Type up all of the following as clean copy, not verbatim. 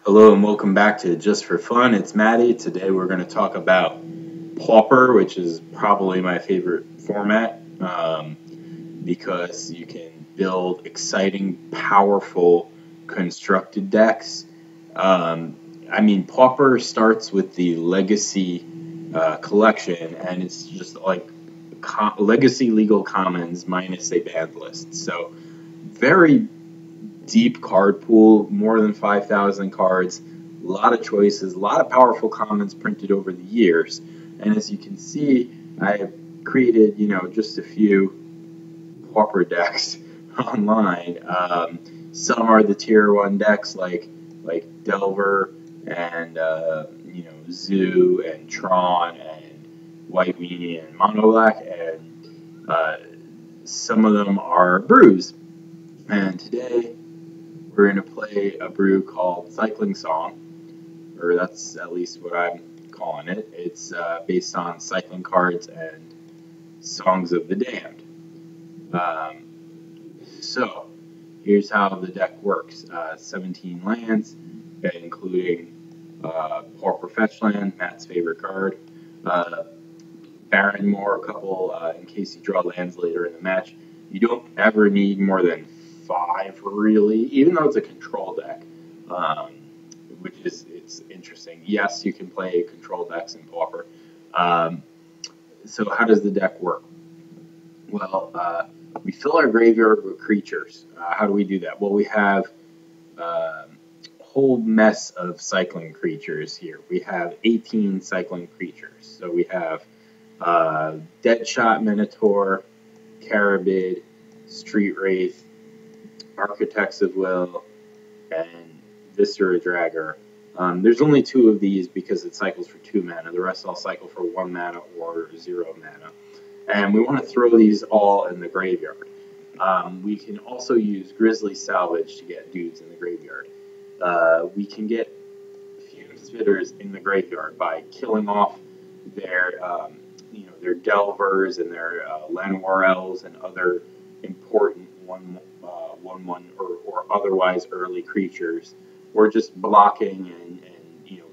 Hello and welcome back to Just for Fun. It's Maddie. Today we're going to talk about Pauper, which is probably my favorite format because you can build exciting, powerful, constructed decks. Pauper starts with the Legacy collection, and it's just like Legacy Legal Commons minus a banned list. So, very deep card pool, more than 5,000 cards, a lot of choices, a lot of powerful commons printed over the years. And as you can see, I have created, just a few Pauper decks online. Some are the tier 1 decks like Delver and, Zoo and Tron and White Weenie and Mono Black, and some of them are brews. And today, we're going to play a brew called Cycling Song, or that's at least what I'm calling it. It's based on cycling cards and Songs of the Damned. So, here's how the deck works. 17 lands, including Pauper Fetchland, Matt's favorite card. Barrenmoor, a couple in case you draw lands later in the match. You don't ever need more than 5, really, even though it's a control deck, which is it's interesting. Yes, you can play control decks in Pauper. So how does the deck work? Well, we fill our graveyard with creatures. How do we do that? Well, we have a whole mess of cycling creatures here. We have 18 cycling creatures. So we have Deadshot Minotaur, Carabid, Street Wraith, Architects of Will, and Viscera Dragger. There's only 2 of these because it cycles for 2 mana. The rest all cycle for 1 mana or 0 mana. And we want to throw these all in the graveyard. We can also use Grizzly Salvage to get dudes in the graveyard. We can get Fume Spitters in the graveyard by killing off their Delvers and their Llanowar Elves and other important 1/1 or otherwise early creatures, or just blocking and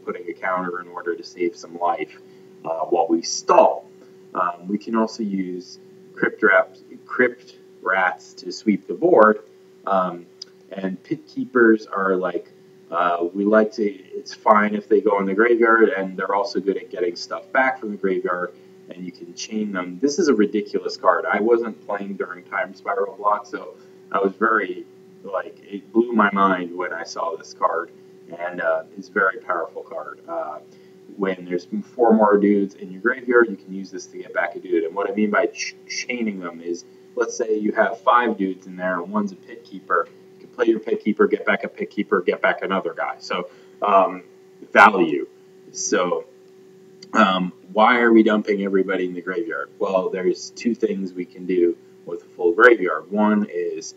putting a counter in order to save some life while we stall. We can also use Crypt Rats to sweep the board, and Pit Keepers are it's fine if they go in the graveyard, and they're also good at getting stuff back from the graveyard, and you can chain them. This is a ridiculous card. I wasn't playing during Time Spiral Block, so I was it blew my mind when I saw this card, and it's a very powerful card. When there's 4 more dudes in your graveyard, you can use this to get back a dude. And what I mean by chaining them is, let's say you have 5 dudes in there and one's a Pit Keeper. You can play your Pit Keeper, get back a Pit Keeper, get back another guy. So, value. So, why are we dumping everybody in the graveyard? Well, there's 2 things we can do with a full graveyard. One is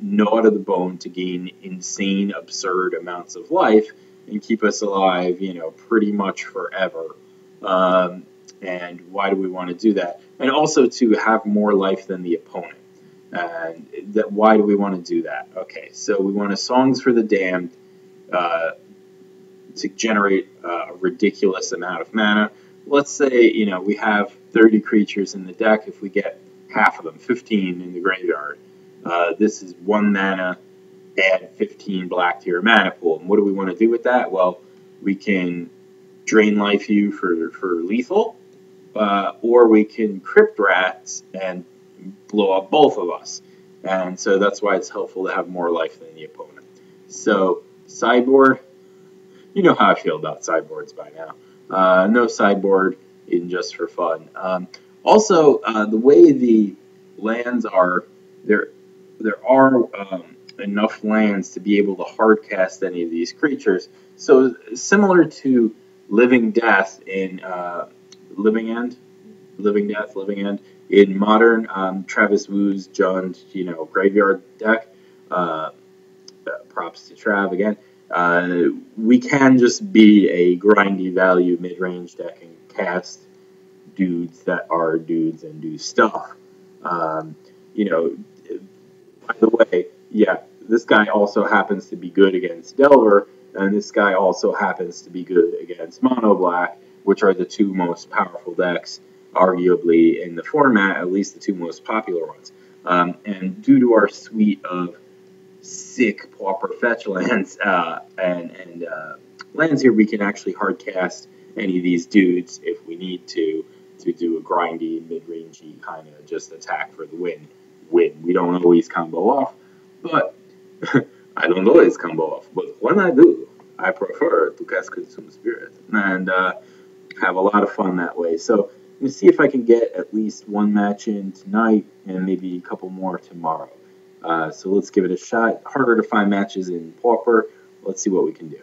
gnaw to the bone to gain insane, absurd amounts of life and keep us alive, pretty much forever. And why do we want to do that? And also to have more life than the opponent. And why do we want to do that? Okay, so we want a Songs for the Damned to generate a ridiculous amount of mana. Let's say, we have 30 creatures in the deck. If we get half of them, 15 in the graveyard, this is 1 mana, add 15 black to your mana pool. And what do we want to do with that? Well, we can Drain Life you for lethal, or we can Crypt Rats and blow up both of us. And so that's why it's helpful to have more life than the opponent. So, sideboard, you know how I feel about sideboards by now. No sideboard in Just for Fun. Also, the way the lands are, there are enough lands to be able to hardcast any of these creatures. So similar to Living Death in Living End in modern Travis Wu's Jund, graveyard deck. Props to Trav again. We can just be a grindy value mid-range deck and cast dudes that are dudes and do stuff. By the way, yeah, this guy also happens to be good against Delver, and this guy also happens to be good against Mono Black, which are the two most powerful decks, arguably, in the format, at least the two most popular ones. And due to our suite of sick Pauper fetch lands and lands here, we can actually hard cast any of these dudes if we need to do a grindy, mid-rangey kind of just attack for the win. We don't always combo off, but I don't always combo off. But when I do, I prefer to cast Consume Spirit and have a lot of fun that way. So let me see if I can get at least one match in tonight and maybe a couple more tomorrow. So let's give it a shot. Harder to find matches in Pauper. Let's see what we can do.